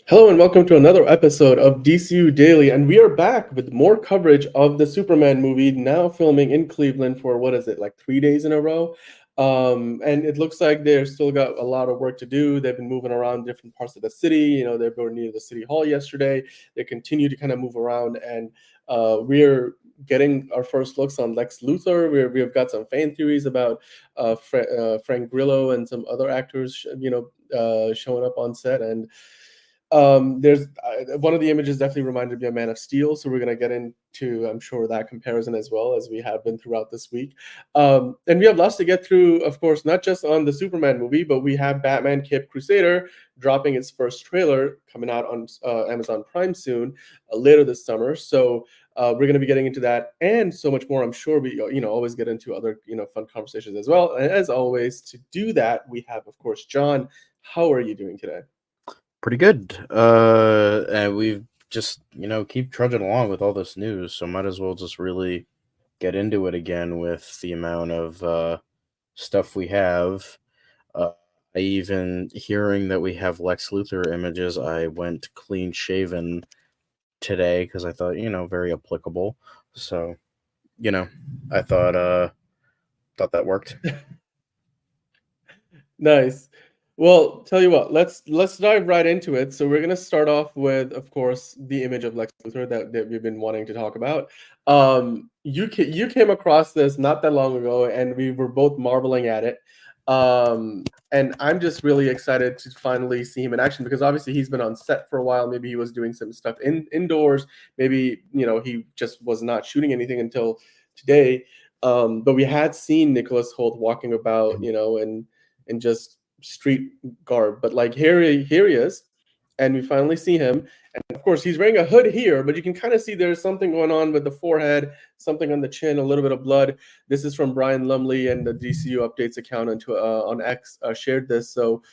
Hello and welcome to another episode of DCU Daily, and we are back with more coverage of the Superman movie, now filming in Cleveland for what is it, like 3 days in a row? And it looks like they're still got a lot of work to do. They've been moving around different parts of the city. They were near the city hall yesterday. They continue to kind of move around, and we're getting our first looks on Lex Luthor. We've got some fan theories about Frank Grillo and some other actors, showing up on set. And there's one of the images definitely reminded me of Man of Steel, so we're going to get into, I'm sure, that comparison as well, as we have been throughout this week. And we have lots to get through, of course, not just on the Superman movie, but we have Batman Cape Crusader dropping its first trailer, coming out on Amazon Prime soon, later this summer. So we're going to be getting into that and so much more. I'm sure we always get into other fun conversations as well. And as always, to do that, we have, of course, John. How are you doing today? Pretty good. And we've just, keep trudging along with all this news, so might as well just really get into it again with the amount of stuff we have. I even hearing that we have Lex Luthor images, I went clean shaven today because I thought, very applicable. So, I thought that worked. Nice. Well, tell you what, let's dive right into it. So we're gonna start off with, of course, the image of Lex Luthor that we've been wanting to talk about. You came across this not that long ago, and we were both marveling at it. And I'm just really excited to finally see him in action because obviously he's been on set for a while. Maybe he was doing some stuff indoors. Maybe he just was not shooting anything until today. But we had seen Nicholas Holt walking about, and just street garb. But like here he is, and we finally see him. And of course, he's wearing a hood here, but you can kind of see there's something going on with the forehead, something on the chin, a little bit of blood. This is from Brian Lumley and the DCU updates account on X shared this, so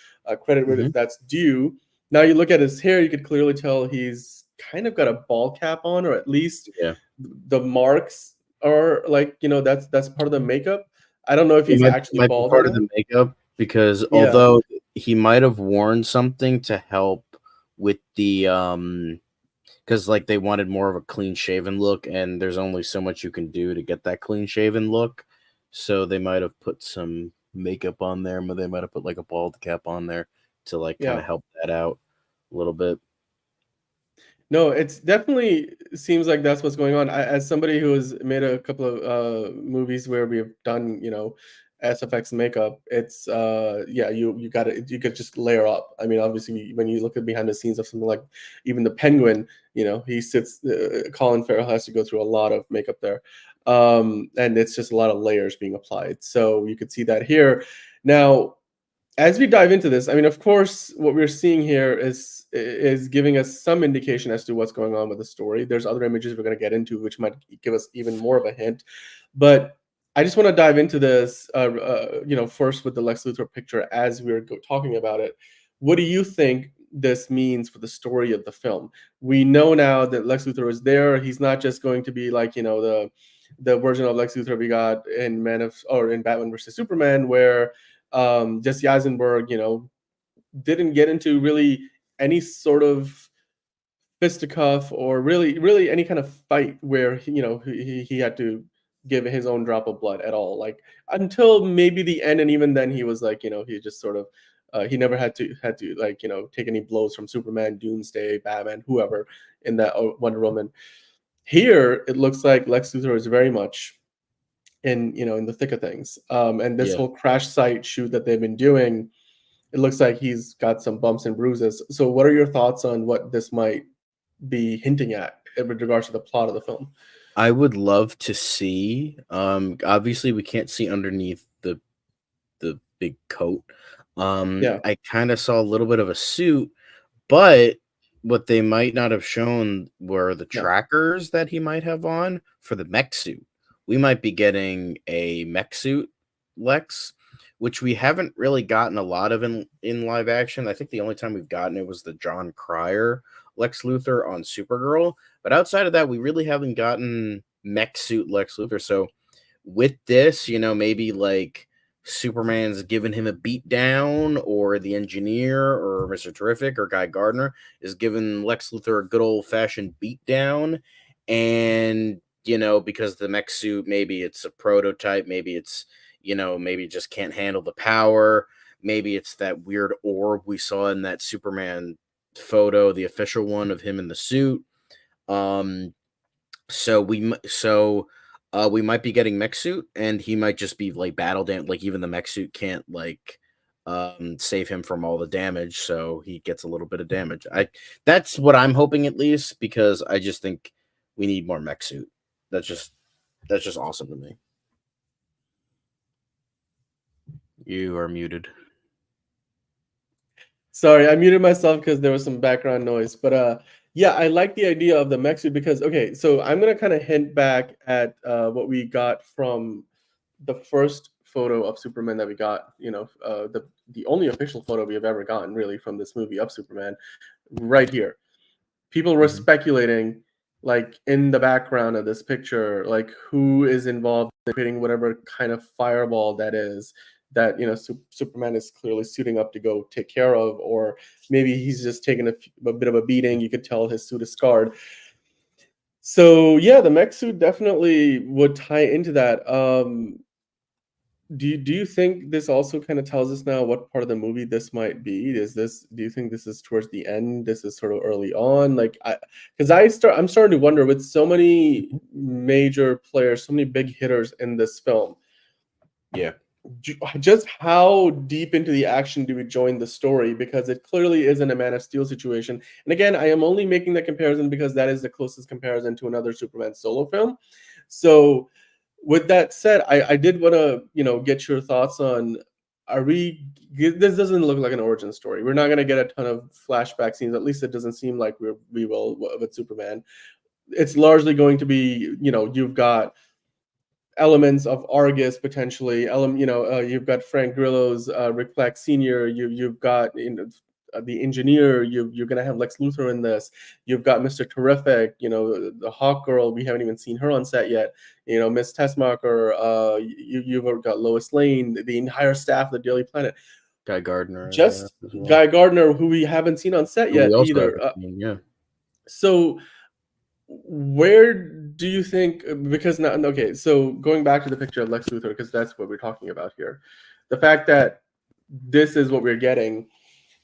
credit where Hmm. that's due. Now you look at his hair, you could clearly tell he's kind of got a ball cap on, or at least Yeah. the marks are like that's part of the makeup. I don't know if It he's might, actually might be bald or part of not. the makeup because Yeah. although he might have worn something to help with the because like they wanted more of a clean shaven look, and there's only so much you can do to get that clean shaven look, so they might have put some makeup on there, but they might have put like a bald cap on there to like kind Yeah. of help that out a little bit. No, it's definitely seems like that's what's going on. As somebody who has made a couple of movies where we've done, SFX makeup, it's yeah, you could just layer up. I mean, obviously, when you look at behind the scenes of something like even the Penguin, he sits. Colin Farrell has to go through a lot of makeup there, and it's just a lot of layers being applied. So you could see that here. Now, as we dive into this, I mean, of course, what we're seeing here is giving us some indication as to what's going on with the story. There's other images we're going to get into, which might give us even more of a hint. But I just want to dive into this, first with the Lex Luthor picture as we're talking about it. What do you think this means for the story of the film? We know now that Lex Luthor is there. He's not just going to be like the version of Lex Luthor we got in in Batman versus Superman, where Jesse Eisenberg, didn't get into really any sort of fisticuff or really any kind of fight where he had to give his own drop of blood at all, like until maybe the end. And even then he was like, he just sort of he never had to like take any blows from Superman, Doomsday, Batman, whoever in that, Wonder Woman. Here it looks like Lex Luthor is very much in the thick of things. And this Yeah. whole crash site shoot that they've been doing, it looks like he's got some bumps and bruises. So what are your thoughts on what this might be hinting at with regards to the plot of the film? I would love to see. Obviously we can't see underneath the big coat. Yeah. I kind of saw a little bit of a suit, but what they might not have shown were the No. trackers that he might have on for the mech suit. We might be getting a mech suit Lex, which we haven't really gotten a lot of in live action. I think the only time we've gotten it was the John Cryer Lex Luthor on Supergirl. But outside of that, we really haven't gotten mech suit Lex Luthor. So with this, maybe like Superman's giving him a beat down, or the engineer, or Mr. Terrific, or Guy Gardner is giving Lex Luthor a good old fashioned beat down. And, because the mech suit, maybe it's a prototype, maybe it's, maybe it just can't handle the power. Maybe it's that weird orb we saw in that Superman photo, the official one of him in the suit. Um, we might be getting mech suit, and he might just be like battle damage. Like even the mech suit can't save him from all the damage, so he gets a little bit of damage. That's what I'm hoping, at least, because I just think we need more mech suit. That's just awesome to me. You are muted. Sorry, I muted myself because there was some background noise. But yeah, I like the idea of the mech suit because okay, so I'm gonna kind of hint back at what we got from the first photo of Superman that we got. The only official photo we have ever gotten really from this movie of Superman, right here. People were Mhm. speculating, like in the background of this picture, like who is involved in creating whatever kind of fireball that is that Superman is clearly suiting up to go take care of, or maybe he's just taking a bit of a beating. You could tell his suit is scarred. So yeah, the mech suit definitely would tie into that. Do you think this also kind of tells us now what part of the movie this might be? Do you think this is towards the end? This is sort of early on? Like I'm starting to wonder with so many major players, so many big hitters in this film, Yeah. just how deep into the action do we join the story? Because it clearly isn't a Man of Steel situation. And again, I am only making that comparison because that is the closest comparison to another Superman solo film. So with that said, I did want to get your thoughts on, are we this doesn't look like an origin story. We're not going to get a ton of flashback scenes. At least it doesn't seem like we will with Superman. It's largely going to be, you've got elements of Argus potentially. You've got Frank Grillo's Rick Flag Senior. You've got the engineer. You're gonna have Lex Luthor in this. You've got Mr. Terrific. The Hawk Girl. We haven't even seen her on set yet. Miss Tessmacher. You've got Lois Lane. The entire staff of the Daily Planet. Guy Gardner is there Just as well. Guy Gardner, who we haven't seen on set Who we yet also either. haven't seen, yeah. So where do you think, because now, okay, so going back to the picture of Lex Luthor, because that's what we're talking about here, the fact that this is what we're getting,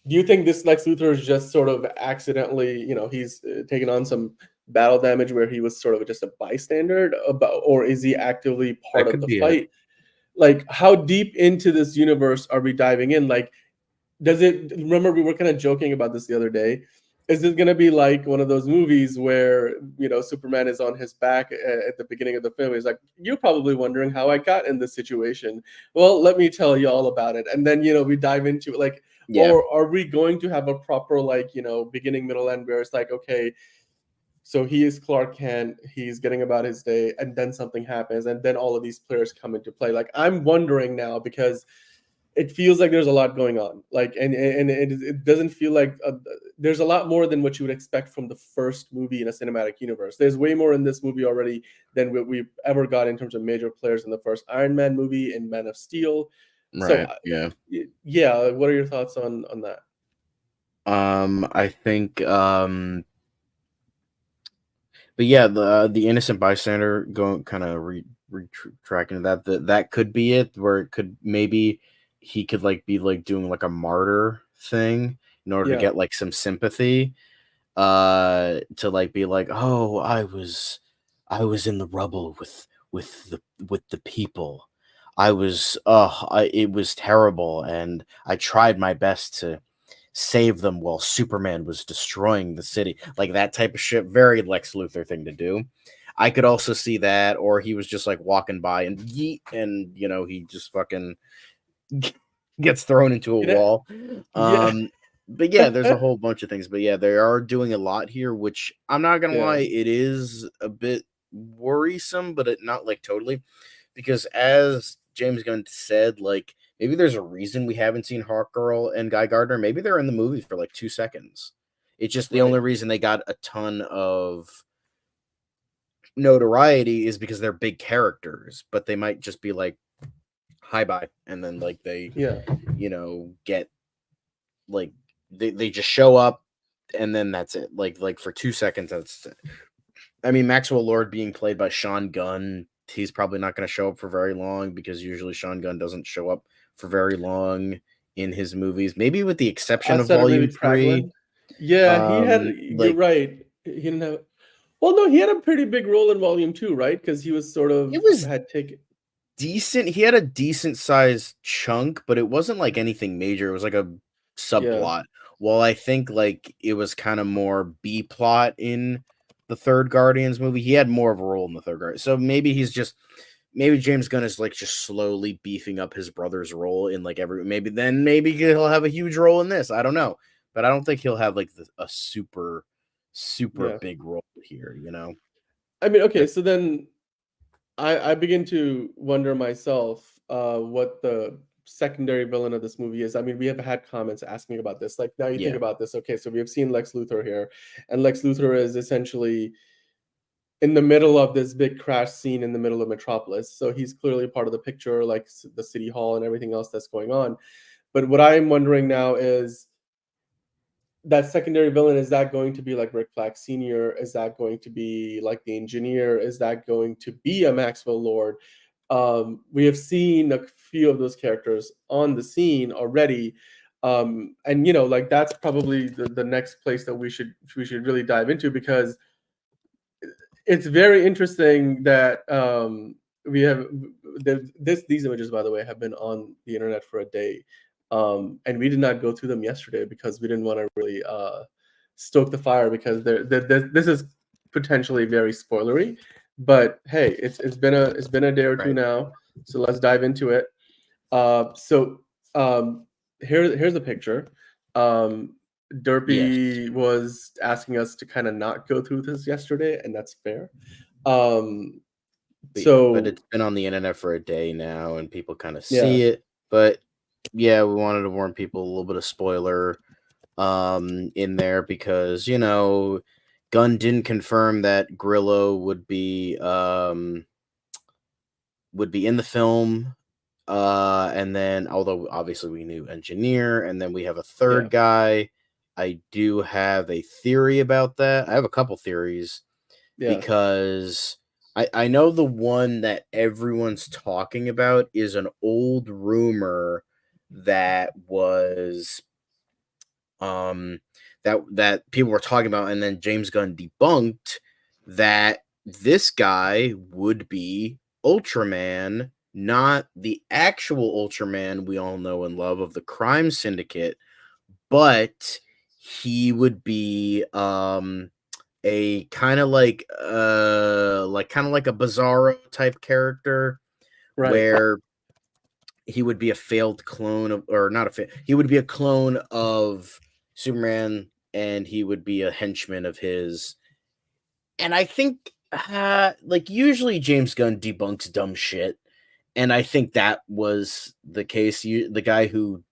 do you think this Lex Luthor is just sort of accidentally, he's taken on some battle damage where he was sort of just a bystander about, or is he actively part That of could the be it. fight? Like, how deep into this universe are we diving in? Like, remember we were kind of joking about this the other day, is it going to be like one of those movies where Superman is on his back at the beginning of the film? He's like, you're probably wondering how I got in this situation. Well, let me tell you all about it. And then we dive into it, like, Yeah. or are we going to have a proper, like, beginning, middle, end, where it's like, okay, so he is Clark Kent, he's getting about his day, and then something happens, and then all of these players come into play. Like, I'm wondering now, because it feels like there's a lot going on, like, and it doesn't feel like there's a lot more than what you would expect from the first movie in a cinematic universe. There's way more in this movie already than what we've ever got in terms of major players in the first Iron Man movie and Man of Steel. So Right. Yeah. yeah, what are your thoughts on that? I think but yeah, the innocent bystander going kind of tracking that could be it, where it could maybe he could like be like doing like a martyr thing in order to Yeah. get like some sympathy, to like be like, oh, I was in the rubble with the people. It was terrible, and I tried my best to save them while Superman was destroying the city. Like that type of shit. Very Lex Luthor thing to do. I could also see that, or he was just like walking by and yeet, and he just fucking gets thrown into a You know, wall. yeah. But yeah, there's a whole bunch of things. But yeah, they are doing a lot here, which I'm not gonna lie, Yeah. it is a bit worrisome, but not like totally, because as James Gunn said, like maybe there's a reason we haven't seen Hawk Girl and Guy Gardner. Maybe they're in the movie for like 2 seconds. It's just the only Right. reason they got a ton of notoriety is because they're big characters, but they might just be like hi bye, and then like they Yeah. get like they just show up, and then that's it. Like for 2 seconds, that's it. I mean, Maxwell Lord being played by Sean Gunn, he's probably not going to show up for very long because usually Sean Gunn doesn't show up for very long in his movies. Maybe with the exception of Outside of Volume maybe 3. Cragland. Yeah, he had. You're Like right. He didn't have. Well, no, he had a pretty big role in Volume 2, right? Because he was sort of it was had taken. decent. He had a decent sized chunk, but it wasn't like anything major. It was like a Yeah, subplot. Well, I think like it was kind of more B plot in the third Guardians movie. He had more of a role in the third Guardians. So maybe James Gunn is like just slowly beefing up his brother's role in like maybe he'll have a huge role in this. I don't know. But I don't think he'll have like a super yeah. big role here, I mean, okay, Just so then I begin to wonder myself what the secondary villain of this movie is. I mean, we have had comments asking about this. Like, now you think yeah, about this. Okay, so we have seen Lex Luthor here, and Lex Luthor is essentially in the middle of this big crash scene in the middle of Metropolis. So he's clearly part of the picture, like the city hall and everything else that's going on. But what I'm wondering now is that secondary villain, is that going to be like Rick Flag Sr.? Is that going to be like the engineer? Is that going to be a Maxwell Lord? We have seen a few of those characters on the scene already. And like that's probably the next place that we should really dive into, because it's very interesting that we have these images, by the way, have been on the internet for a day, and we did not go through them yesterday because we didn't want to really stoke the fire, because this is potentially very spoilery. But hey, it's been a day or two right. now, so let's dive into it. So here's a picture. Um, Yes. Derpy was asking us to kind of not go through this yesterday, and that's fair. Um, But yeah, but so it's been on the internet for a day now, and people kind of yeah, see it. But yeah, we wanted to warn people a little bit of spoiler in there because Gunn didn't confirm that Grillo would be in the film. And then although obviously we knew engineer, and then we have a yeah, third guy. I do have a theory about that. I have a couple theories yeah, because I know the one that everyone's talking about is an old rumor that was that people were talking about, and then James Gunn debunked that this guy would be Ultraman, not the actual Ultraman we all know and love of the crime syndicate, but he would be a kind of like a Bizarro type character right. where he would be a failed clone of, or not he would be a clone of Superman, and he would be a henchman of his. And I think like usually James Gunn debunks dumb shit, and I think that was the case. The guy who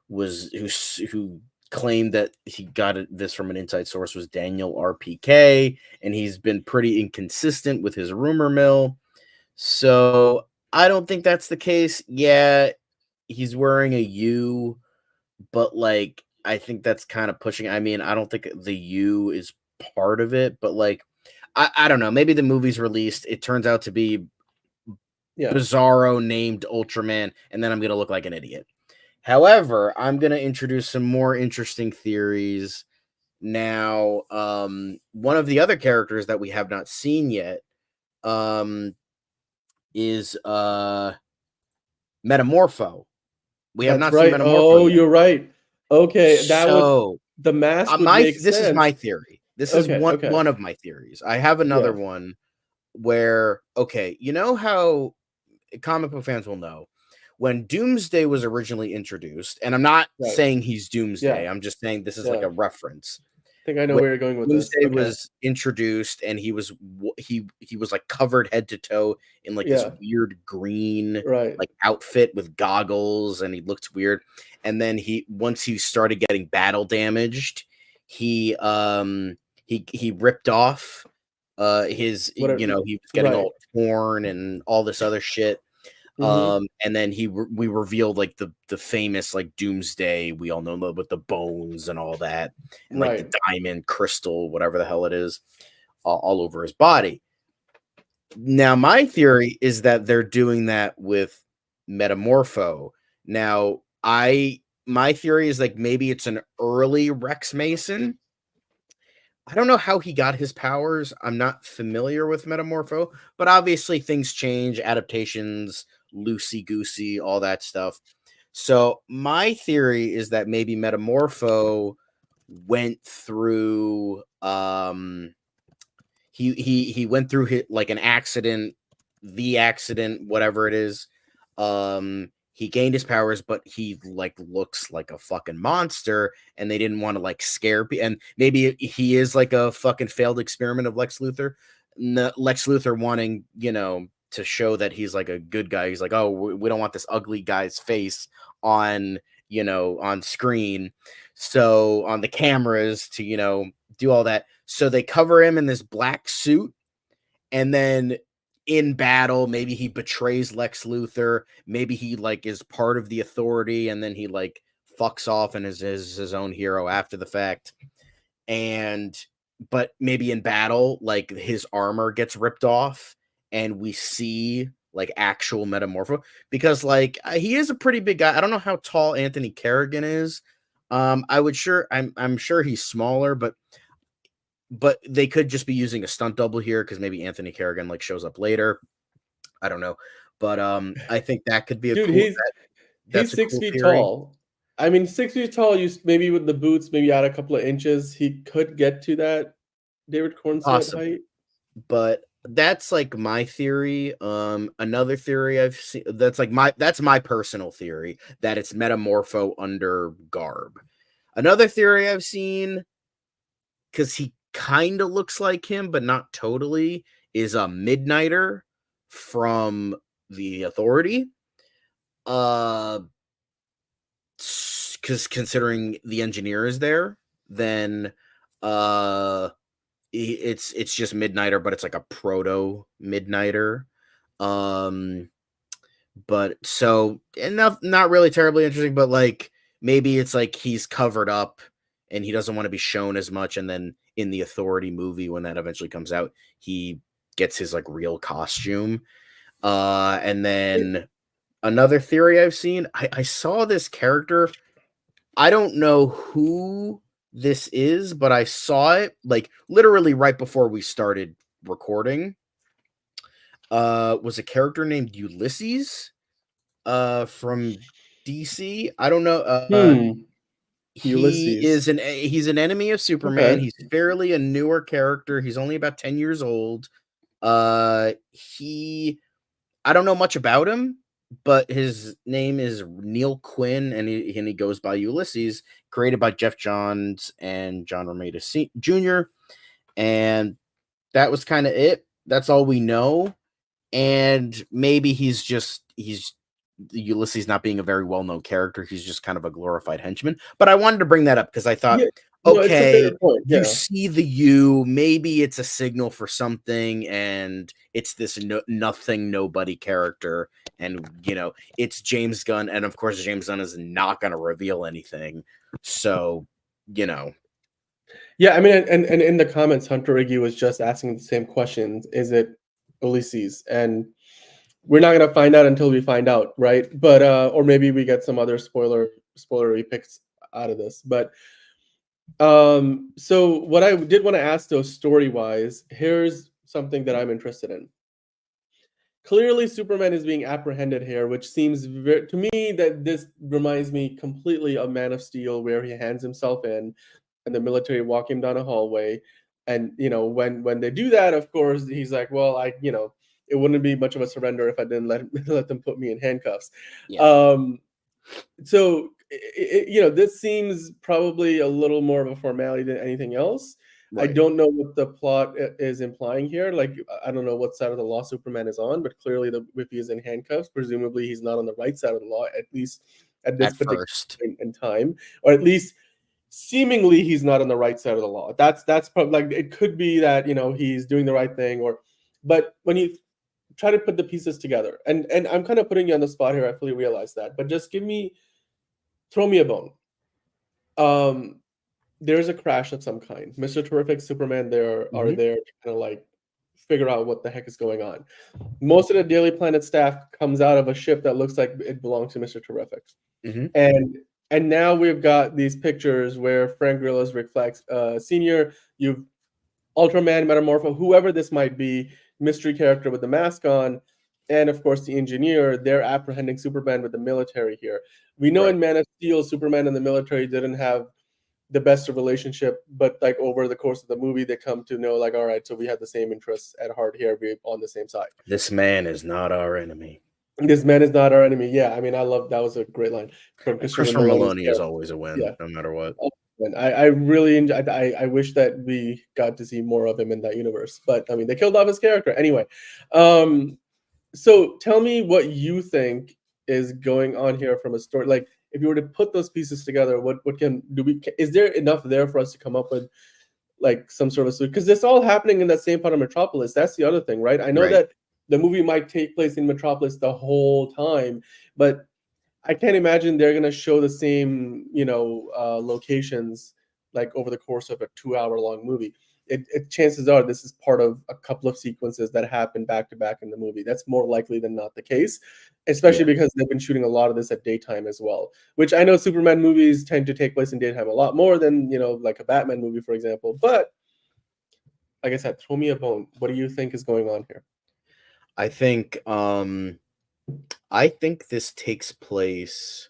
who claimed that he got this from an inside source was Daniel RPK, and he's been pretty inconsistent with his rumor mill. So I don't think that's the case. Yeah, he's wearing a U, but like I think that's kind of pushing. I mean, I don't think the U is part of it, but like I don't know. Maybe the movie's released. It turns out to be Yeah, Bizarro named Ultraman, and then I'm gonna look like an idiot. However, I'm gonna introduce some more interesting theories now. One of the other characters that we have not seen yet um, is Metamorpho. We have that's not seen right. Metamorpho Oh, yet. you're right. Okay, that would So, the mask would make this is my sense. theory. This is Okay, one okay, of my theories. I have another yeah, one where okay, you know how comic book fans will know when Doomsday was originally introduced, and I'm not right, saying he's yeah, Doomsday. I'm just saying this is like yeah. a reference. I think I know When where you're going with this. Doomsday Okay, was introduced, and he was like covered head to toe in like this yeah, weird green right. like outfit with goggles, and he looked weird. And then once he started getting battle damaged, he he ripped off his Whatever. he was getting Right. all torn and all this other shit. Mhm. And then we revealed like the famous like Doomsday. We all know with the bones and all that, and like the Right. diamond crystal, whatever the hell it is, all over his body. Now, my theory is that they're doing that with Metamorpho. Now, my theory is like maybe it's an early Rex Mason. I don't know how he got his powers. I'm not familiar with Metamorpho, but obviously things change, adaptations, loosey goosey, all that stuff. So my theory is that maybe Metamorpho went through he went through like an accident, the accident, whatever it is. He gained his powers, but he like looks like a fucking monster, and they didn't want to like scare people. And maybe he is like a fucking failed experiment of Lex Luthor. Lex Luthor wanting, to show that he's like a good guy. He's like, oh, we don't want this ugly guy's face on, on screen. So on the cameras to, do all that. So they cover him in this black suit, and then in battle, maybe he betrays Lex Luthor. Maybe he like is part of the Authority, and then he like fucks off and is his own hero after the fact. But maybe in battle, like his armor gets ripped off, and we see like actual Metamorpho, because like he is a pretty big guy. I don't know how tall Anthony Kerrigan is. I'm sure he's smaller, but they could just be using a stunt double here because maybe Anthony Kerrigan like shows up later. I don't know, but I think that could be a Dude, cool. That's he's a 6 cool feet theory. tall. I mean, 6 feet tall, maybe with the boots, maybe add a couple of inches, he could get to that David Corenswet Possible, height. but that's like my theory. Another theory I've seen that's my personal theory that it's Metamorpho under garb. Another theory I've seen, because he kind of looks like him, but not totally, is a Midnighter from the Authority. Because considering the engineer is there, then it's just Midnighter, but it's like a proto Midnighter. But so, and not really terribly interesting, but like maybe it's like he's covered up and he doesn't want to be shown as much, and then in the Authority movie, when that eventually comes out, he gets his like real costume. And then another theory I've seen, I saw this character. I don't know who this is, but I saw it like literally right before we started recording. Was a character named Ulysses from DC. I don't know. Hmm, Ulysses. He's an enemy of Superman. Okay. He's fairly a newer character. He's only about 10 years old. He I don't know much about him, but his name is Neil Quinn, and he goes by Ulysses, created by Jeff Johns and John Romita Jr. And that was kind of it. That's all we know. And maybe he's Ulysses not being a very well-known character. He's just kind of a glorified henchman. But I wanted to bring that up because I thought, Yeah, no, it's a fair okay, point, you yeah. see the U, maybe it's a signal for something, and it's this nothing nobody character, and it's James Gunn, and of course James Gunn is not going to reveal anything. So, you know, Yeah, I mean, and in the comments, Hunter Iggy was just asking the same questions. Is it Ulysses? And we're not gonna find out until we find out, right? But or maybe we get some other spoilery picks out of this. But so what I did want to ask though, story wise, here's something that I'm interested in. Clearly, Superman is being apprehended here, which seems to me that this reminds me completely of Man of Steel, where he hands himself in, and the military walk him down a hallway. And when they do that, of course, he's like, "Well, it wouldn't be much of a surrender if I didn't let them put me in handcuffs." yeah, Um, so this seems probably a little more of a formality than anything else. I right. don't know what the plot is implying here. Like, I don't know what side of the law Superman is on, but clearly, if he's in handcuffs, presumably he's not on the right side of the law, at least at this At particular first, point in time, or at least seemingly he's not on the right side of the law. That's probably, like, it could be that he's doing the right thing, but when you try to put the pieces together. And I'm kind of putting you on the spot here. I fully realize that, but just throw me a bone. Um, there's a crash of some kind. Mr. Terrific, Superman, are Mhm. there to kind of like figure out what the heck is going on. Most of the Daily Planet staff comes out of a ship that looks like it belongs to Mr. Terrific. Mhm. And now we've got these pictures where Frank Grillo's Rick Flax Senior, you've Ultraman, Metamorpho, whoever this might be, mystery character with the mask on, and of course the engineer, they're apprehending Superman with the military here. We know Right. in Man of Steel, Superman and the military didn't have the best of relationship, but like over the course of the movie, they come to know like, all right, so we have the same interests at heart here, we're on the same side. This man is not our enemy. This man is not our enemy. Yeah, I mean, I love that was a great line from Christopher Christopher Maloney's Maloney is character. always a win, Yeah. no matter what. And I really I wish that we got to see more of him in that universe, but I mean, they killed off his character anyway. Um, so tell me what you think is going on here from a story. Like, if you were to put those pieces together, what can do we? Is there enough there for us to come up with like some sort of solution? Because it's all happening in that same part of Metropolis. That's the other thing, right? I know Right. that the movie might take place in Metropolis the whole time, but I can't imagine they're gonna show the same, locations like over the course of a 2-hour long movie. Chances are this is part of a couple of sequences that happen back to back in the movie. That's more likely than not the case, especially Yeah. because they've been shooting a lot of this at daytime as well. Which I know Superman movies tend to take place in daytime a lot more than like a Batman movie, for example. But like I said, throw me a bone. What do you think is going on here? I think I think this takes place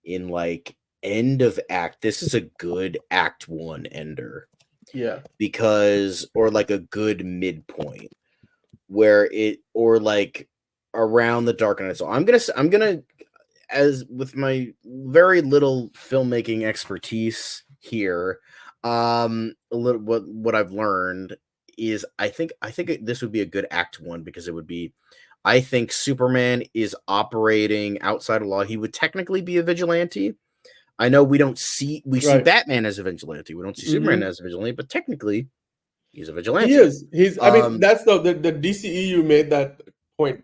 in like end of act. This is a good act 1 ender Yeah. because or like a good midpoint where it or like around the dark night. So I'm gonna as with my very little filmmaking expertise here, a little what I've learned is I think this would be a good act 1 because it would be I think Superman is operating outside of law. He would technically be a vigilante. I know we see Right. Batman as a vigilante. We don't see Superman Mhm. as a vigilante, but technically he's a He vigilante. is. He's. I mean, Um, that's the DCEU made that point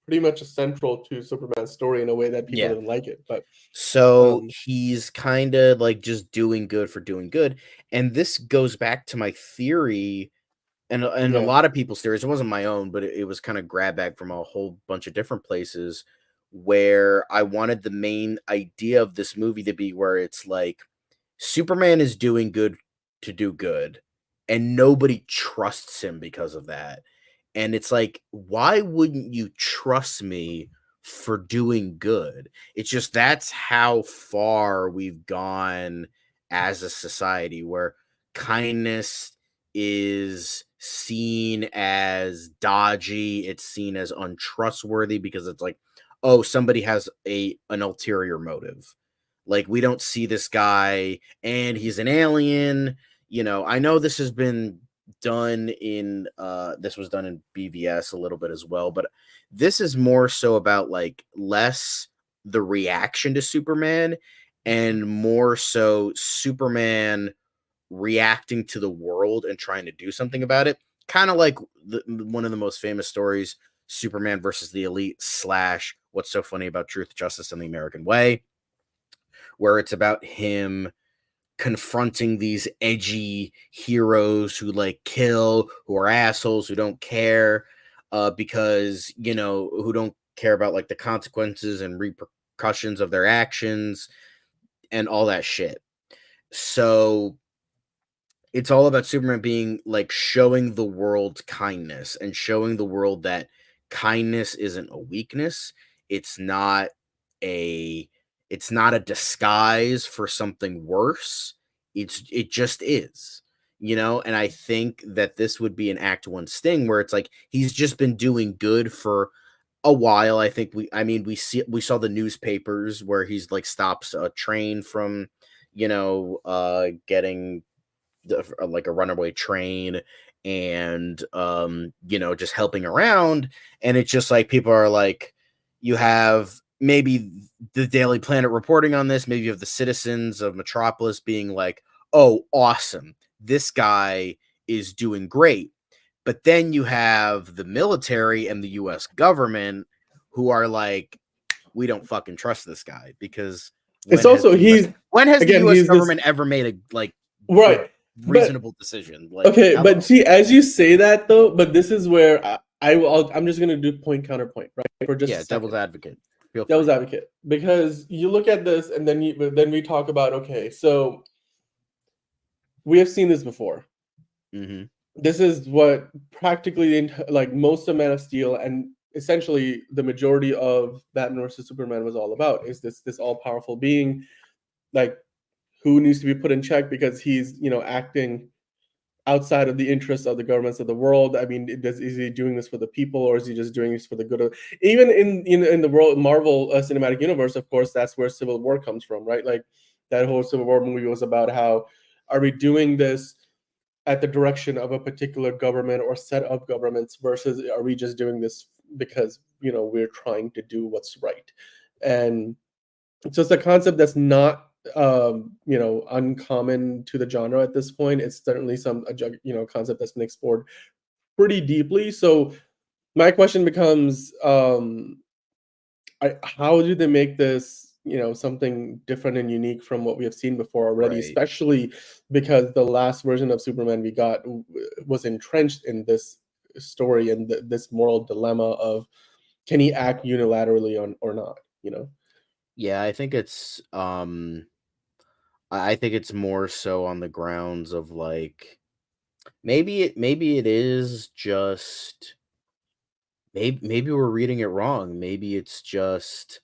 pretty much central to Superman's story in a way that people yeah. didn't like it. But So um, he's kind of like just doing good for doing good. And this goes back to my theory and a yeah, lot of people's theories. It wasn't my own, but it was kind of grab bag from a whole bunch of different places where I wanted the main idea of this movie to be where it's like Superman is doing good to do good, and nobody trusts him because of that. And it's like, why wouldn't you trust me for doing good? It's just that's how far we've gone as a society where kindness is seen as dodgy, it's seen as untrustworthy because it's like, oh, somebody has an ulterior motive. Like we don't see this guy and he's an alien. I know this has been done in this was done in BVS a little bit as well, but this is more so about like less the reaction to Superman and more so Superman reacting to the world and trying to do something about it. Kind of like one of the most famous stories, Superman versus the Elite slash What's So Funny About Truth, Justice, and the American Way, where it's about him confronting these edgy heroes who like kill, who are assholes, who don't care, because who don't care about like the consequences and repercussions of their actions and all that shit. So it's all about Superman being like showing the world kindness and showing the world that kindness isn't a weakness. It's not a it's not a disguise for something worse. It just is. And I think that this would be an act 1 sting where it's like he's just been doing good for a while. I think we saw the newspapers where he's like stops a train from getting like a runaway train and just helping around, and it's just like people are like, you have maybe the Daily Planet reporting on this, maybe you have the citizens of Metropolis being like, oh, awesome, this guy is doing great. But then you have the military and the U.S. government who are like, we don't fucking trust this guy because It's also when has the again U.S. he's this government ever made a like good right, but reasonable decision? Like, okay, but hello. see, as you say that though, but this is where I'm just gonna do point counterpoint, right, for just a Yeah, devil's second. advocate. Feel Devil's free. advocate, because you look at this and then we talk about, okay, so we have seen this before. Mm-hmm. This is what practically like most of Man of Steel and essentially the majority of Batman versus Superman was all about, is this all powerful being, like, who needs to be put in check because he's, acting outside of the interests of the governments of the world. I mean, is he doing this for the people, or is he just doing this for the good of? Even in the world Marvel cinematic universe, of course, that's where Civil War comes from, right? Like that whole Civil War movie was about how are we doing this at the direction of a particular government or set of governments versus are we just doing this because we're trying to do what's right. And so it's a concept that's not uncommon to the genre at this point. It's certainly concept that's been explored pretty deeply. So my question becomes, how do they make this something different and unique from what we have seen before already, Right. especially because the last version of Superman we got was entrenched in this story and this moral dilemma of can he act unilaterally or not. Yeah, I think it's more so on the grounds of like maybe it is just maybe we're reading it wrong. Maybe it's just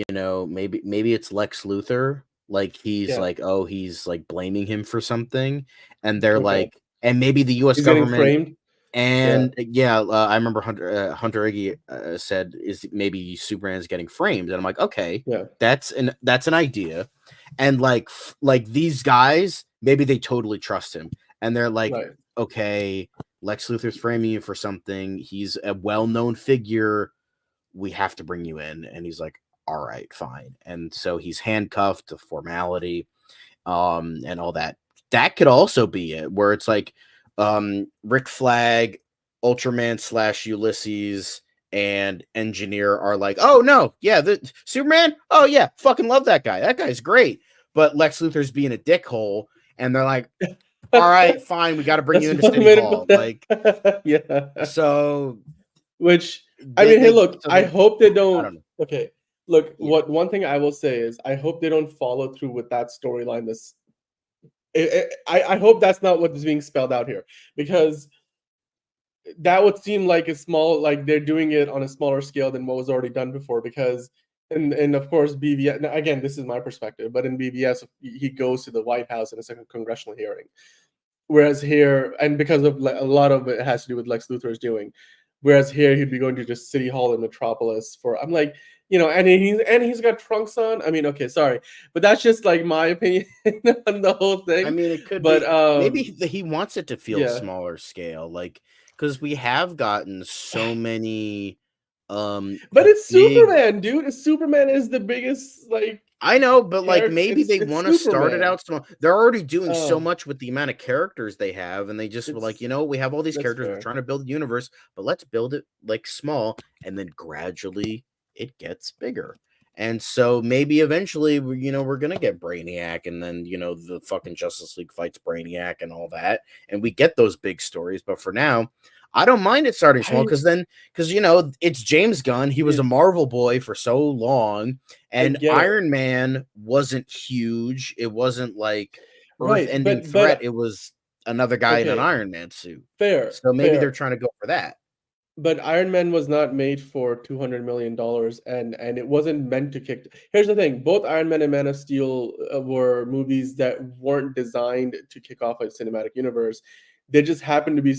maybe it's Lex Luthor. Like he's Yeah. like, oh, he's like blaming him for something, and they're Okay. like, and maybe the U.S. He's getting government framed. Yeah. and yeah, I remember Hunter Iggy said is maybe Superman's getting framed, and I'm like, okay, Yeah. that's an idea, and like these guys maybe they totally trust him, and they're like, Right. okay, Lex Luthor's framing you for something. He's a well-known figure. We have to bring you in, and he's like, all right, fine, and so he's handcuffed to formality, and all that. That could also be it, where it's like, Rick Flag, Ultraman / Ulysses, and Engineer are like, oh no, yeah, the Superman, oh yeah, fucking love that guy. That guy's great. But Lex Luthor's being a dickhole, and they're like, all right, fine, we got to bring you That's into one City way to Hall. put Like, that. Yeah. so Which, I they mean, hey, they look, so I they hope they I don't. don't know. Okay, look, Yeah. what one thing I will say is I hope they don't follow through with that storyline. I hope that's not what is being spelled out here, because that would seem like a small, like they're doing it on a smaller scale than what was already done before. Because, and of course, BVS. Now, again, this is my perspective, but in BVS, he goes to the White House in a second congressional hearing. Whereas here, and because of a lot of it has to do with Lex Luthor's doing, whereas here he'd be going to just City Hall in Metropolis for. I'm like, and he's got trunks on. I mean, okay, sorry, but that's just like my opinion on the whole I thing. mean, it could But be maybe he wants it to feel yeah, smaller scale, like because we have gotten so many but it's big. Superman, dude. Superman is the biggest like I know, but like character. maybe they It's want to start it Superman. out small. They're already doing so Oh, much with the amount of characters they have, and they just were like, it's we have all these that's characters. We're fair. trying to build a universe, but let's build it like small, and then gradually it gets bigger. And so maybe eventually, we're gonna get Brainiac, and then the fucking Justice League fights Brainiac and all that, and we get those big stories. But for now, I don't mind it starting small I because it's James Gunn. He was a yeah, Marvel boy for so long, I and get it. Iron Man wasn't huge. It wasn't like Right, earth-ending but threat. It was another guy in an okay, Iron Man suit. fair, So maybe they're fair. trying to go for that. But Iron Man was not made for $200 million, and it wasn't meant to kick. Here's the thing: both Iron Man and Man of Steel were movies that weren't designed to kick off a cinematic universe. They just happened to be,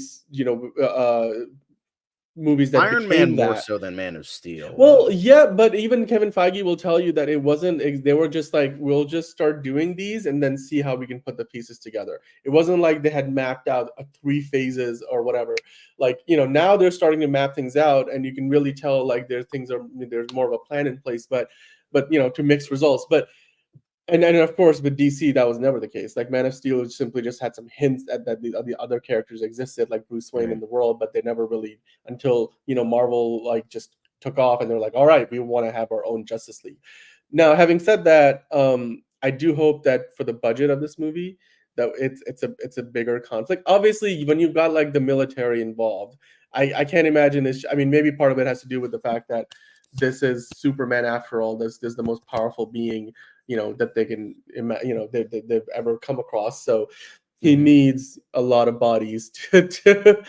movies that Iron Man became more that. so than Man of Steel, Well, though. yeah, but even Kevin Feige will tell you that it wasn't. They were just like, we'll just start doing these and then see how we can put the pieces together. It wasn't like they had mapped out three phases or whatever. Like now they're starting to map things out, and you can really tell like there's more of a plan in place. But to mix results. But And of course with DC that was never the case. Like Man of Steel simply just had some hints at that the other characters existed, like Bruce Wayne in Right. the world, but they never really, until Marvel like just took off and they're like, all right, we want to have our own Justice League. Now, having said that, I do hope that for the budget of this movie, that it's a bigger conflict. Obviously, when you've got like the military involved, I can't imagine this. I mean, maybe part of it has to do with the fact that this is Superman after all. This is the most powerful being that they can they've ever come across. So he Mhm. needs a lot of bodies to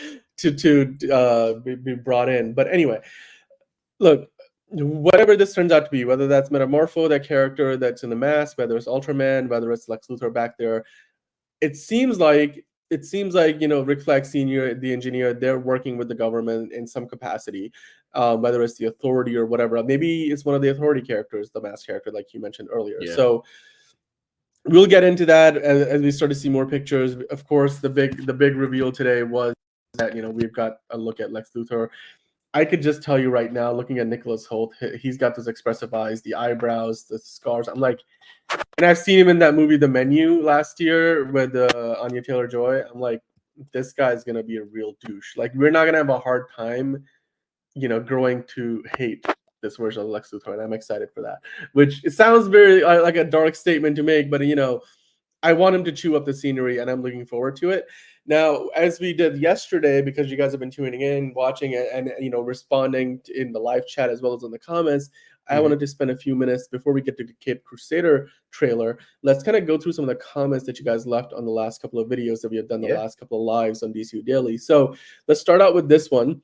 be brought in. But anyway, look, whatever this turns out to be, whether that's Metamorpho, that character that's in the mask, whether it's Ultraman, whether it's Lex Luthor back there, it seems like Rick Flag Senior, the engineer, they're working with the government in some capacity, whether it's the authority or whatever. Maybe it's one of the authority characters, the mask character, like you mentioned earlier. Yeah. So we'll get into that as we start to see more pictures. Of course, the big reveal today was that we've got a look at Lex Luthor. I could just tell you right now, looking at Nicholas Holt, he's got those expressive eyes, the eyebrows, the scars. I'm like, and I've seen him in that movie, The Menu, last year with Anya Taylor-Joy. I'm like, this guy's gonna be a real douche. Like, we're not gonna have a hard time, growing to hate this version of Lex Luthor, and I'm excited for that. Which it sounds very like a dark statement to make, but I want him to chew up the scenery, and I'm looking forward to it. Now, as we did yesterday, because you guys have been tuning in, watching it, and responding in the live chat as well as in the comments, I Mhm. wanted to spend a few minutes before we get to the Cape Crusader trailer. Let's kind of go through some of the comments that you guys left on the last couple of videos that we have done, the Yeah. last couple of lives on DCU Daily. So let's start out with this one.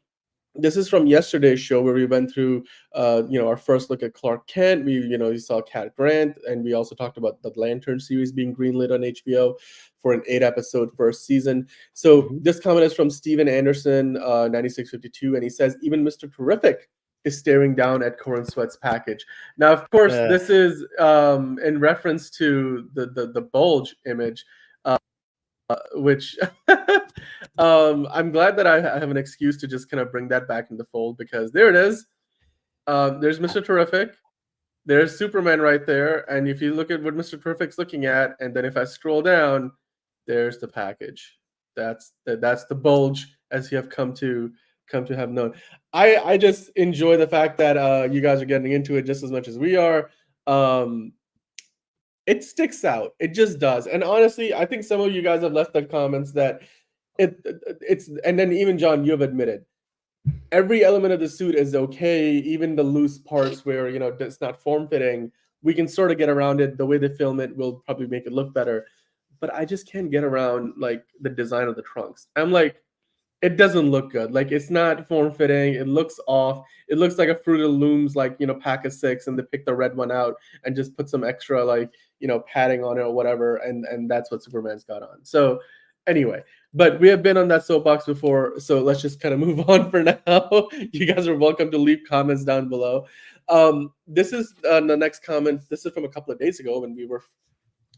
This is from yesterday's show where we went through our first look at Clark Kent. We saw Cat Grant, and we also talked about the Lantern series being greenlit on HBO for an 8-episode first season. So Mhm. this comment is from Steven Anderson, 9652, and he says even Mr. Terrific is staring down at Corenswet's package. Now, of course, Uh, this is in reference to the bulge image, which I'm glad that I have an excuse to just kind of bring that back in the fold, because there it is. There's Mr. Terrific. There's Superman right there. And if you look at what Mr. Terrific's looking at, and then if I scroll down, there's the package. That's the bulge, as you have come to have known. I just enjoy the fact that you guys are getting into it just as much as we are. Um, it sticks out. It just does. And honestly, I think some of you guys have left the comments that it's, and then even John, you have admitted every element of the suit is okay, even the loose parts where it's not form fitting. We can sort of get around it. The way they film it will probably make it look better. But I just can't get around like the design of the trunks. I'm like, it doesn't look good. Like, it's not form fitting. It looks off. It looks like a Fruit of the Looms, like pack of 6, and they pick the red one out and just put some extra like padding on it or whatever, and that's what Superman's got on. So anyway, but we have been on that soapbox before, so let's just kind of move on for now. You guys are welcome to leave comments down below. This is the next comment. This is from a couple of days ago when we were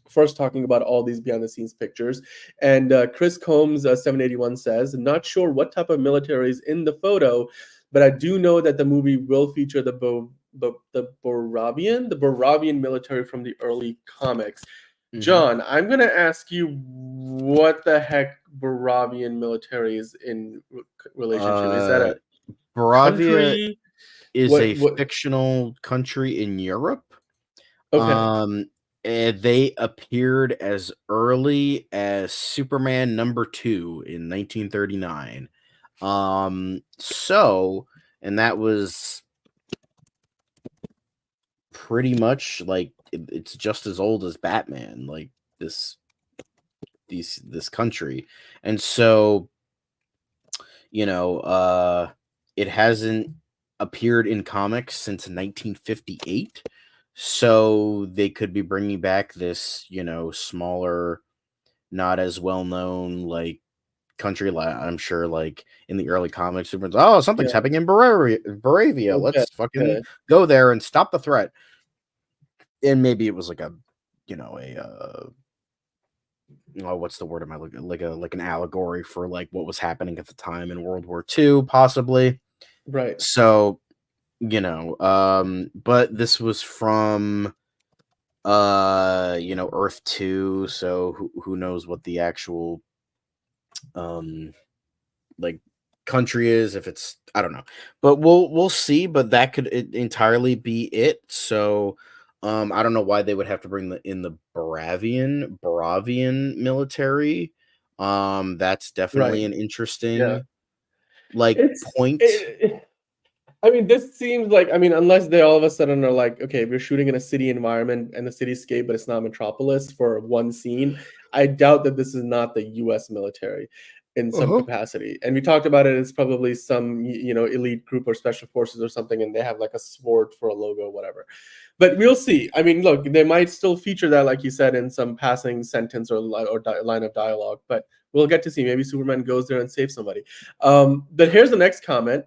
first talking about all these behind the scenes pictures. And Chris Combs 781 says, not sure what type of military is in the photo, but I do know that the movie will feature the Boravian military from the early comics. mhm. John, I'm going to ask you what the heck Boravian military is in relation to. Is that Uh, a Baravia country? is a What? fictional country in Europe. Okay. Um, and they appeared as early as Superman #2 in 1939. So, and that was pretty much like it's just as old as Batman, like this this country. And so, you know, it hasn't appeared in comics since 1958. So they could be bringing back this, smaller, not as well known like country. I'm sure, like in the early comics, oh, something's Yeah. happening in Baravia. Okay. Let's fucking Okay. go there and stop the threat. And maybe it was like a, a oh, what's the word am I looking, like an allegory for like what was happening at the time in World War II, possibly. Right. So, but this was from Earth 2, so who knows what the actual like country is, if it's, I don't know, but we'll see. But that could entirely be it. So I don't know why they would have to bring the Baravian military. That's Right. definitely an Yeah. interesting like It's point. it, I mean, this seems like, I mean, unless they all of a sudden are like, okay, we're shooting in a city environment and a cityscape, but it's not Metropolis for one scene. I doubt that this is not the U.S. military in some Uh-huh. capacity. And we talked about it. It's probably some, elite group or special forces or something, and they have like a sword for a logo, whatever. But we'll see. I mean, look, they might still feature that, like you said, in some passing sentence or line of dialogue. But we'll get to see. Maybe Superman goes there and saves somebody. But here's the next comment.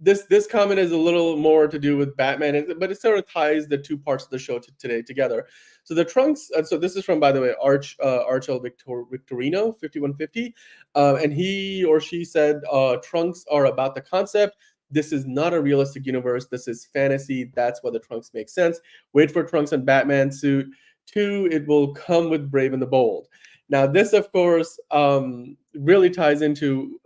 This comment is a little more to do with Batman, but it sort of ties the two parts of the show today together. So the trunks. So this is from, by the way, Archel Victorino 5150, and he or she said trunks are about the concept. This is not a realistic universe. This is fantasy. That's why the trunks make sense. Wait for trunks and Batman suit. Two, it will come with Brave and the Bold. Now, this, of course, really ties into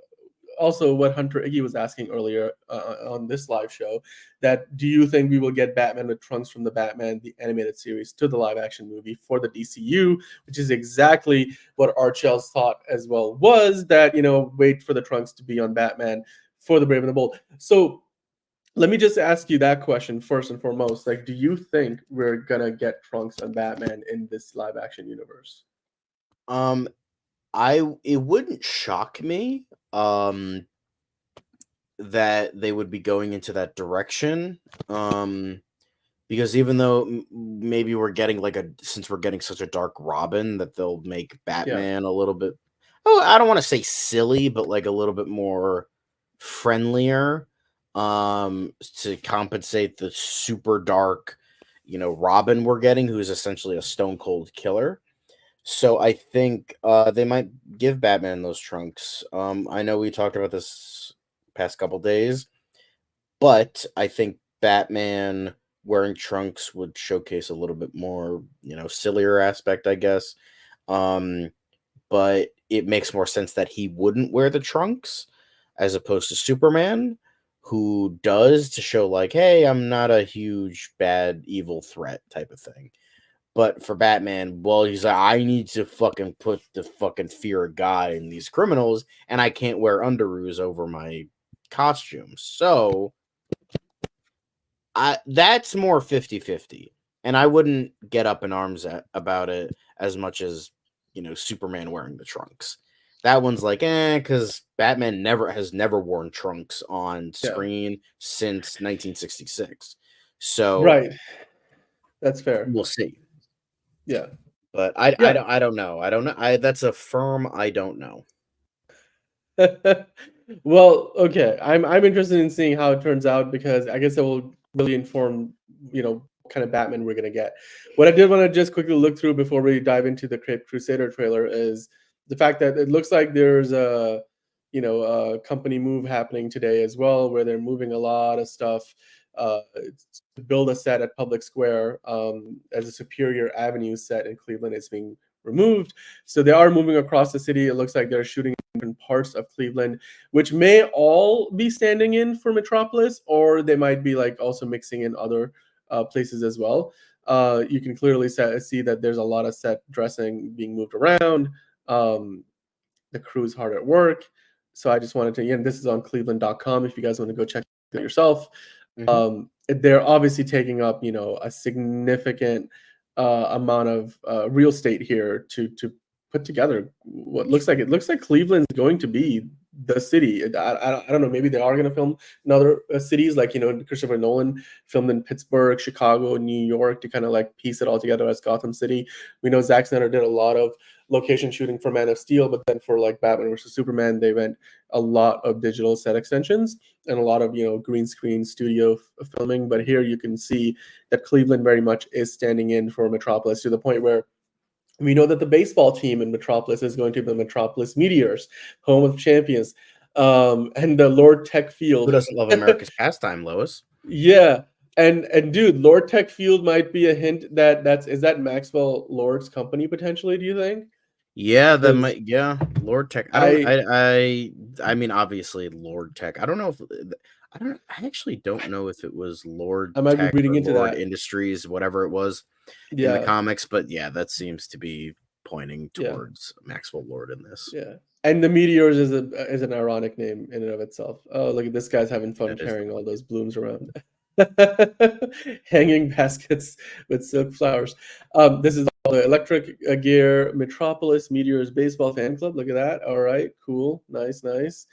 also what Hunter Iggy was asking earlier on this live show, that do you think we will get Batman with trunks from the Batman, the animated series, to the live action movie for the DCU, which is exactly what Archel's thought as well was, that, wait for the trunks to be on Batman for the Brave and the Bold. So let me just ask you that question first and foremost. Like, do you think we're gonna get trunks on Batman in this live action universe? Um, it wouldn't shock me that they would be going into that direction. Because even though maybe we're getting since we're getting such a dark Robin, that they'll make Yeah. Batman a little bit, oh, I don't want to say silly, but like a little bit more friendlier, to compensate the super dark, Robin we're getting, who's essentially a stone cold killer. So I think they might give Batman those trunks. I know we talked about this past couple days, but I think Batman wearing trunks would showcase a little bit more, sillier aspect, I guess. Um, but it makes more sense that he wouldn't wear the trunks as opposed to Superman, who does, to show like, hey, I'm not a huge bad evil threat type of thing. But for Batman, well, he's like, I need to fucking put the fucking fear of God in these criminals, and I can't wear underoos over my costume. So that's more 50-50. And I wouldn't get up in arms about it as much as, Superman wearing the trunks. That one's like, because Batman has never worn trunks on Yeah. screen since 1966. So Right. That's fair. we'll see. Yeah. But I Yeah. don't know. I don't know. That's a firm I don't know. Well, okay. I'm interested in seeing how it turns out, because I guess it will really inform, what kind of Batman we're gonna get. What I did want to just quickly look through before we dive into the Crusader trailer is the fact that it looks like there's a company move happening today as well, where they're moving a lot of stuff to build a set at Public Square, as a Superior Avenue set in Cleveland is being removed. So they are moving across the city. It looks like they're shooting in different parts of Cleveland, which may all be standing in for Metropolis, or they might be like also mixing in other places as well. You can clearly see that there's a lot of set dressing being moved around. The crew's hard at work. So I just wanted to, again, this is on cleveland.com if you guys want to go check it yourself. They're obviously taking up, a significant amount of real estate here to put together what looks like, Cleveland's going to be the city. I don't know. Maybe they are going to film in other cities, like, Christopher Nolan filmed in Pittsburgh, Chicago, New York, to kind of like piece it all together as Gotham City. We know Zack Snyder did a lot of location shooting for Man of Steel, but then for like Batman versus Superman, they went a lot of digital set extensions and a lot of green screen studio filming. But here you can see that Cleveland very much is standing in for Metropolis, to the point where we know that the baseball team in Metropolis is going to be the Metropolis Meteors, home of champions, and the Lord Tech Who Field. doesn't love America's pastime, Lois? Yeah. And dude, Lord Tech Field might be a hint that is that Maxwell Lord's company potentially, do you think? Yeah, that Because might. Yeah, Lord Tech. I don't. I I mean, obviously, Lord Tech. I don't know if I don't. I actually don't know if it was Lord I might be Tech reading or into Lord that. Industries, whatever it was in the Yeah, comics. But yeah, that seems to be pointing yeah, towards Maxwell Lord in this. yeah. And the Meteors is an ironic name in and of itself. Oh, look at this guy's having fun That is carrying all ironic. those blooms around. Hanging baskets with silk flowers. This is all the Electric Gear Metropolis Meteors Baseball Fan Club. Look at that. All right, cool, nice, nice.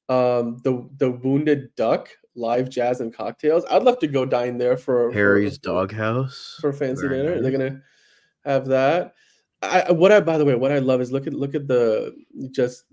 The Wounded Duck Live Jazz and Cocktails. I'd love to go dine there Harry's Doghouse. for fancy Very dinner. They're nice. gonna have that. What I by the way, what I love is look at the just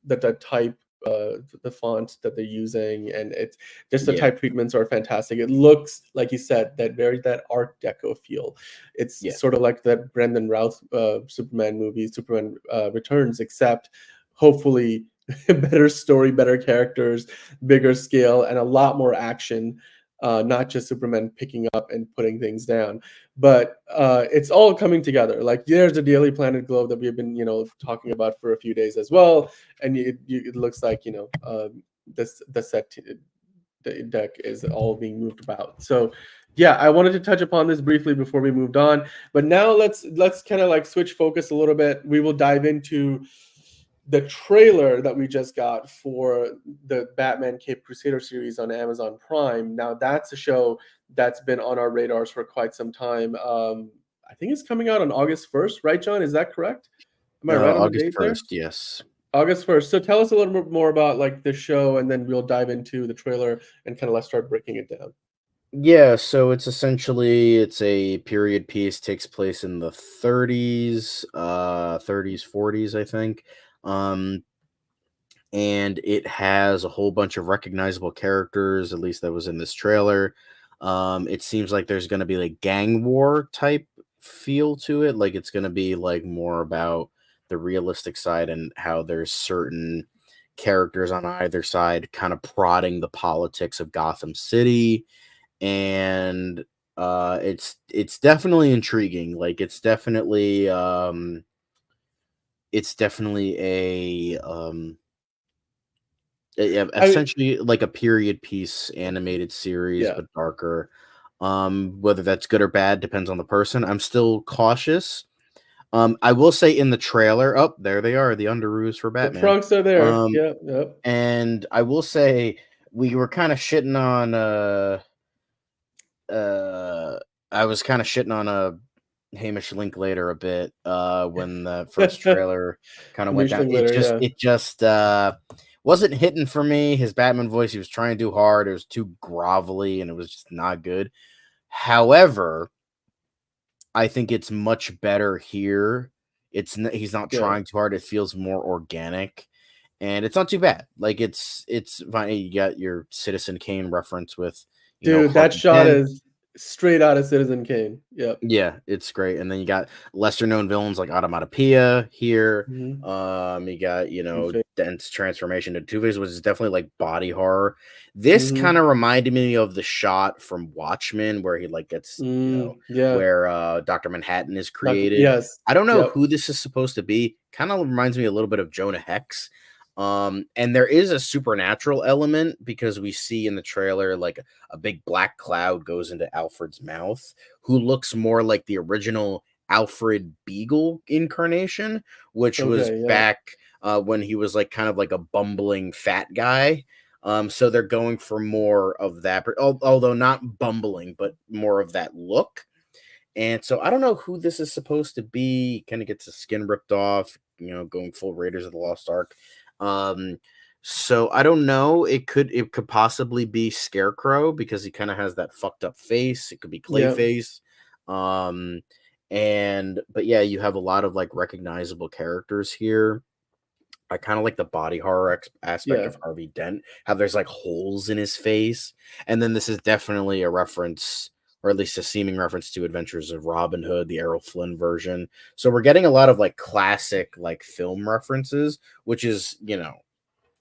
the type the font that they're using, and it's just the Yeah. type treatments are fantastic. It looks like you said that art deco feel. It's Yeah. sort of like that Brendan Routh Superman movie, Superman Returns, except hopefully better story, better characters, bigger scale, and a lot more action. Not just Superman picking up and putting things down, but it's all coming together. Like there's the Daily Planet Globe that we've been talking about for a few days as well, and it looks like the set the deck is all being moved about. So yeah, I wanted to touch upon this briefly before we moved on, but now let's kind of like switch focus a little bit. We will dive into the trailer that we just got for the Batman Cape Crusader series on Amazon Prime. Now that's a show that's been on our radars for quite some time. I think it's coming out on August 1st, right, John? Is that correct? Am I right on the August date there? 1st. Yes. August 1st. So tell us a little bit more about like the show, and then we'll dive into the trailer and kind of let's start breaking it down. Yeah, so it's a period piece, takes place in the 30s, 30s, 40s, I think. Um and it has a whole bunch of recognizable characters, at least that was in this trailer. It seems like there's going to be like gang war type feel to it, like it's going to be like more about the realistic side and how there's certain characters on either side kind of prodding the politics of Gotham City. And it's definitely intriguing. Like it's definitely I essentially like a period piece animated series, Yeah, but darker. Whether that's good or bad depends on the person. I'm still cautious. I will say in the trailer, oh, there they are, the underoos for the Batman. trunks are there. Um, Yep, yep. and I will say we were kind of shitting on uh I was kind of shitting on Hamish Linklater a bit when the first trailer kind of went Amish down. Linklater, yeah. It just wasn't hitting for me. His Batman voice, he was trying too hard. It was too grovelly and it was just not good. However, I think it's much better here. He's not Yeah. trying too hard. It feels more organic and it's not too bad. Like it's fine. You got your Citizen Kane reference with, Dude, that Harvey shot Dent. is straight out of Citizen Kane. Yep. Yeah, it's great. And then you got lesser known villains like Automatopoeia here. Mhm. You got, Two-Face. Dent's transformation to Two-Face, which is definitely like body horror. This kind Mhm. of reminded me of the shot from Watchmen where he like gets, Yeah. where Dr. Manhattan is Doctor created. Yes. I don't know Yep. who this is supposed to be. Kind of reminds me a little bit of Jonah Hex. And there is a supernatural element because we see in the trailer like a big black cloud goes into Alfred's mouth, who looks more like the original Alfred Beagle incarnation, which was Okay, yeah. back when he was like kind of like a bumbling fat guy. So they're going for more of that, although not bumbling, but more of that look. And so I don't know who this is supposed to be. Kind of gets his skin ripped off, going full Raiders of the Lost Ark. Um, so I don't know. It could possibly be Scarecrow because he kind of has that fucked up face. It could be Yeah. Clayface. Um, but yeah, you have a lot of like recognizable characters here. I kind of like the body horror aspect Yeah. of Harvey Dent, how there's like holes in his face. And then this is definitely a reference, or at least a seeming reference to Adventures of Robin Hood, the Errol Flynn version. So we're getting a lot of like classic like film references, which is,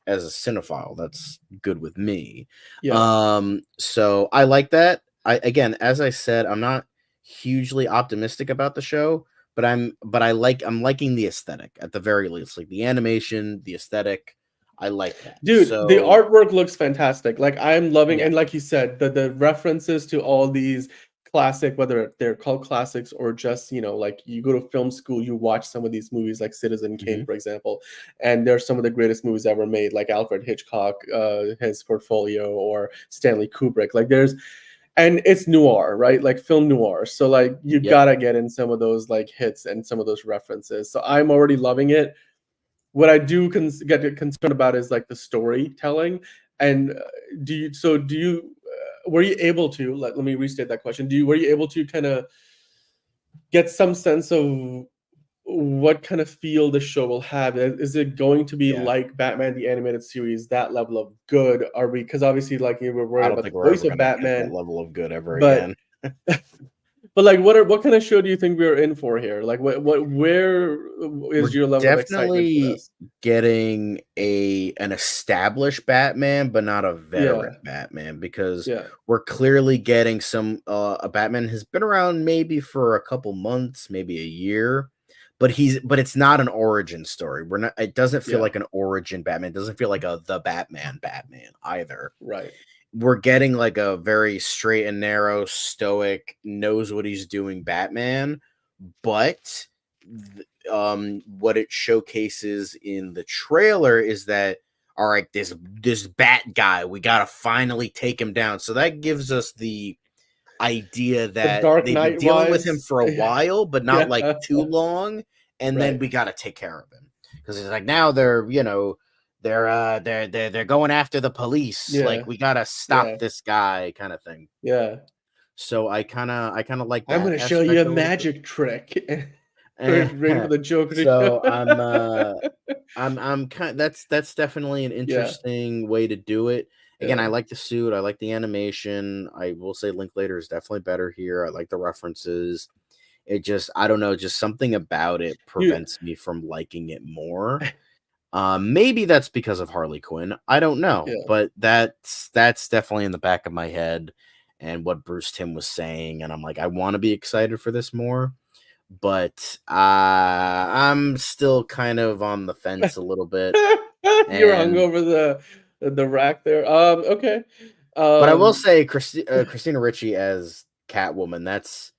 as a cinephile, that's good with me. Yeah. So I like that. again, as I said, I'm not hugely optimistic about the show, but I'm liking the aesthetic at the very least, like the animation, the aesthetic. I like that. Dude, the So artwork looks fantastic. Like I'm loving, yeah. and like you said, the references to all these classic, whether they're called classics or just, like you go to film school, you watch some of these movies like Citizen Kane, Hmm. for example, and they're some of the greatest movies ever made, like Alfred Hitchcock, his portfolio, or Stanley Kubrick. Like there's, and it's noir, right? Like film noir. So like you Yep. gotta get in some of those like hits and some of those references. So I'm already loving it. What I do get concerned about is like the storytelling. And do you were you able to let me restate that question? Were you able to kind of get some sense of what kind of feel the show will have? Is it going to be Yeah. like Batman the Animated Series, that level of good? Are we, because obviously like you were I worried don't about think the we're voice ever of gonna get that Batman, level of good ever but again. like what kind of show do you think we're in for here? Like where is We're your level of excitement for definitely this? getting an established Batman, but not a veteran Yeah, Batman, because yeah, we're clearly getting some a Batman has been around maybe for a couple months, maybe a year, but it's not an origin story. We're not It doesn't feel yeah, like an origin Batman. It doesn't feel like a the Batman either. right. We're getting like a very straight and narrow, stoic, knows what he's doing Batman, but what it showcases in the trailer is that, all right, this bat guy, we gotta finally take him down. So that gives us the idea The that Dark they've been Knight dealing with him vibes. for a while, but not like Yeah, too long, and then right. we gotta take care of him because it's like now they're they're going after the police. Yeah, Like we gotta stop yeah, this guy, kind of thing. yeah. So I kind of like I'm that gonna show you a aspect a little bit. magic trick. Eh, Waiting for the Joker to show. so I'm kind that's definitely an Yeah, interesting way to do it. Again, yeah. I like the suit, I like the animation. I will say Linklater is definitely better here. I like the references. It just I don't know, just something about it You prevents me from liking it more. Maybe that's because of Harley Quinn. I don't know, yeah. but that's definitely in the back of my head and what Bruce Timm was saying, and I'm like, I want to be excited for this more, but I'm still kind of on the fence a little bit. You're hung And over the rack there. Okay. but I will Um, say Christina Ricci as Catwoman, that's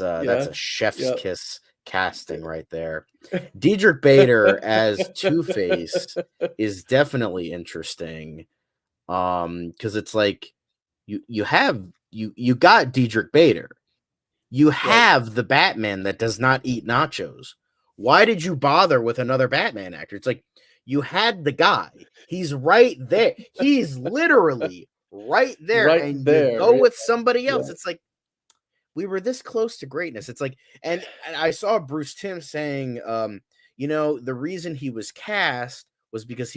yeah. a chef's Yep. kiss casting right there. Diedrich Bader as Two-Face is definitely interesting. Because it's like you got Diedrich Bader. You Right. have the Batman that does not eat nachos. Why did you bother with another Batman actor? It's like you had the guy. He's right there. He's literally right there, Right and you there. go Yeah. with somebody else. Yeah. It's like we were this close to greatness. It's like, and I saw Bruce Timm saying, the reason he was cast was because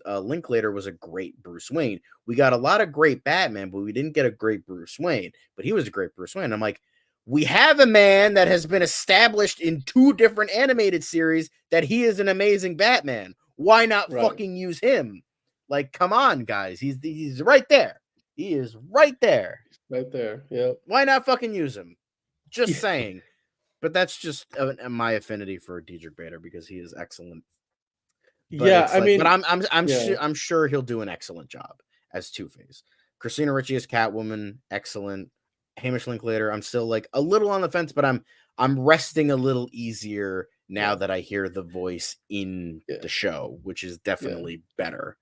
Linklater was a great Bruce Wayne. We got a lot of great Batman, but we didn't get a great Bruce Wayne. But he was a great Bruce Wayne. I'm like, we have a man that has been established in 2 different animated series that he is an amazing Batman. Why not Right. fucking use him? Like, come on, guys. He's right there. He is right there. Right there. Yeah. Why not fucking use him? Just saying. But that's just my affinity for Diedrich Bader because he is excellent. But Yeah. it's I like, but mean, I'm yeah. I'm sure he'll do an excellent job as Two Face. Christina Ricci as Catwoman, excellent. Hamish Linklater, I'm still like a little on the fence, but I'm resting a little easier now Yeah. that I hear the voice in Yeah. the show, which is Yeah. definitely better.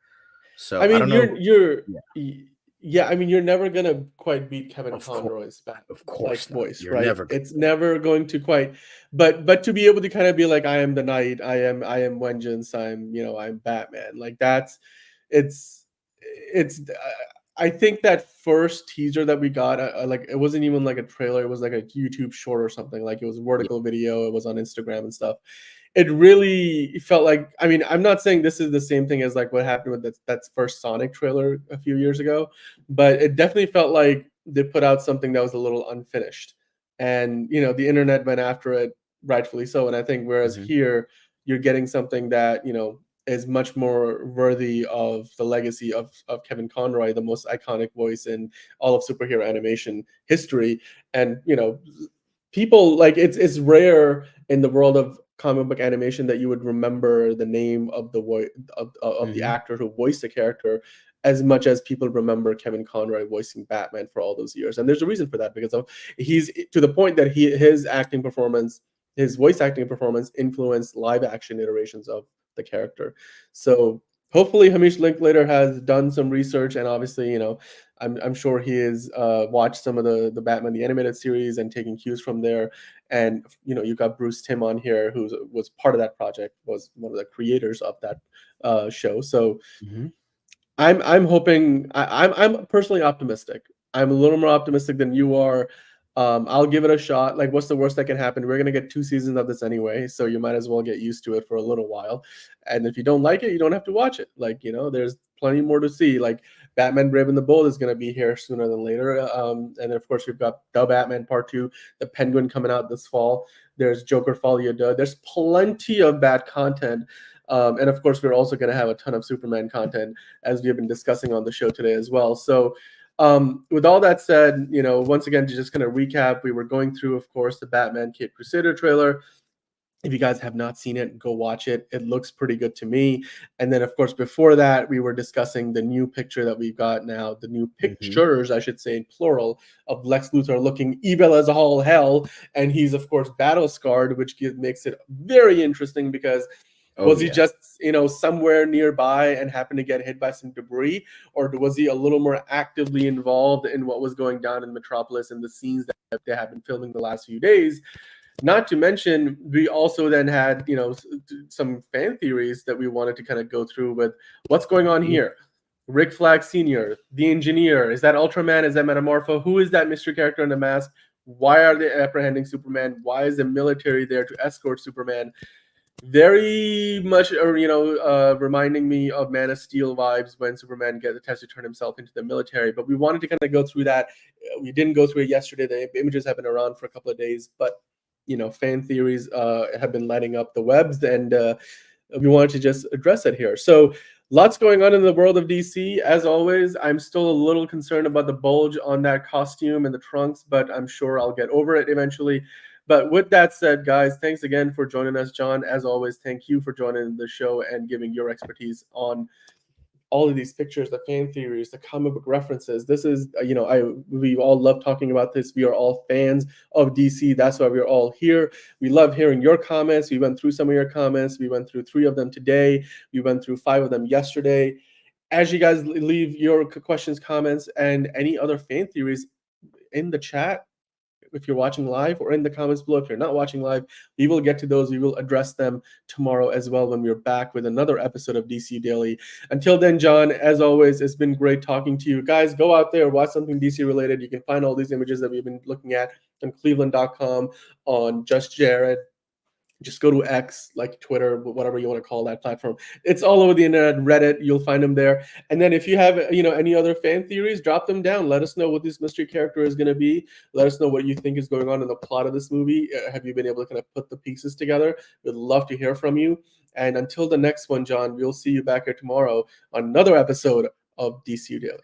So I I mean, don't know. Yeah, yeah, I mean, you're never gonna quite beat Kevin of course, Conroy's back of like course not. voice, You're right? never gonna It's do it. never going to quite, but to be able to kind of be like, I am the knight, I am vengeance, I'm Batman. Like it's it's I think that first teaser that we got, like it wasn't even like a trailer, it was like a YouTube short or something. Like it was a Yeah. vertical video, it was on Instagram and stuff. It really felt like, I mean, I'm not saying this is the same thing as like what happened with that first Sonic trailer a few years ago, but it definitely felt like they put out something that was a little unfinished. And the internet went after it, rightfully so. And I think whereas Mhm. here you're getting something that, is much more worthy of the legacy of Kevin Conroy, the most iconic voice in all of superhero animation history. And people, like, it's rare in the world of comic book animation that you would remember the name of the voice of the Hmm. actor who voiced the character as much as people remember Kevin Conroy voicing Batman for all those years. And there's a reason for that, because of he's to the point that his acting performance, his voice acting performance, influenced live action iterations of the character. So hopefully Hamish Linklater has done some research, and obviously, I'm sure he has watched some of the Batman the animated series and taking cues from there. And you got Bruce Timm on here, who was part of that project, was one of the creators of that show. So Hmm. I'm hoping, I'm personally optimistic. I'm a little more optimistic than you are. I'll give it a shot. Like, what's the worst that can happen? We're gonna get 2 seasons of this anyway, so you might as well get used to it for a little while. And if you don't like it, you don't have to watch it. Like, there's plenty more to see. Like, Batman Brave and the Bold is gonna be here sooner than later. And then of course we've got the Batman Part Two, the Penguin coming out this fall. There's Joker Folie à Deux. There's plenty of bad content. And of course, we're also going to have a ton of Superman content, as we have been discussing on the show today as well. So, with all that said, once again, to just kind of recap, we were going through, of course, the Batman Kid Crusader trailer. If you guys have not seen it, go watch it. It looks pretty good to me. And then, of course, before that, we were discussing the new picture that we've got now, the new Hmm. pictures, I should say, in plural, of Lex Luthor looking evil as all hell. And he's, of course, battle scarred, which makes it very interesting, because Oh was he yeah. just, somewhere nearby and happened to get hit by some debris? Or was he a little more actively involved in what was going down in Metropolis and the scenes that they have been filming the last few days? Not to mention, we also then had, some fan theories that we wanted to kind of go through with what's going on Mhm. here. Rick Flag Sr., the engineer, is that Ultraman? Is that Metamorpho? Who is that mystery character in the mask? Why are they apprehending Superman? Why is the military there to escort Superman? Very much, reminding me of Man of Steel vibes when Superman gets attempts to turn himself into the military. But we wanted to kind of go through that. We didn't go through it yesterday. The images have been around for a couple of days, but fan theories have been lighting up the webs, and we wanted to just address it here. So lots going on in the world of DC. As always, I'm still a little concerned about the bulge on that costume and the trunks, but I'm sure I'll get over it eventually. But with that said, guys, thanks again for joining us. John, as always, thank you for joining the show and giving your expertise on all of these pictures, the fan theories, the comic book references. This is, we all love talking about this. We are all fans of DC. That's why we're all here. We love hearing your comments. We went through some of your comments. We went through 3 of them today. We went through 5 of them yesterday. As you guys leave your questions, comments, and any other fan theories in the chat, if you're watching live, or in the comments below if you're not watching live, we will get to those. We will address them tomorrow as well, when we're back with another episode of DC Daily. Until then, John, as always, it's been great talking to you. Guys, go out there, watch something DC related. You can find all these images that we've been looking at on cleveland.com, on Just Jared. Just go to X, like Twitter, whatever you want to call that platform. It's all over the internet. Reddit, you'll find them there. And then if you have, any other fan theories, drop them down. Let us know what this mystery character is going to be. Let us know what you think is going on in the plot of this movie. Have you been able to kind of put the pieces together? We'd love to hear from you. And until the next one, John, we'll see you back here tomorrow on another episode of DCU Daily.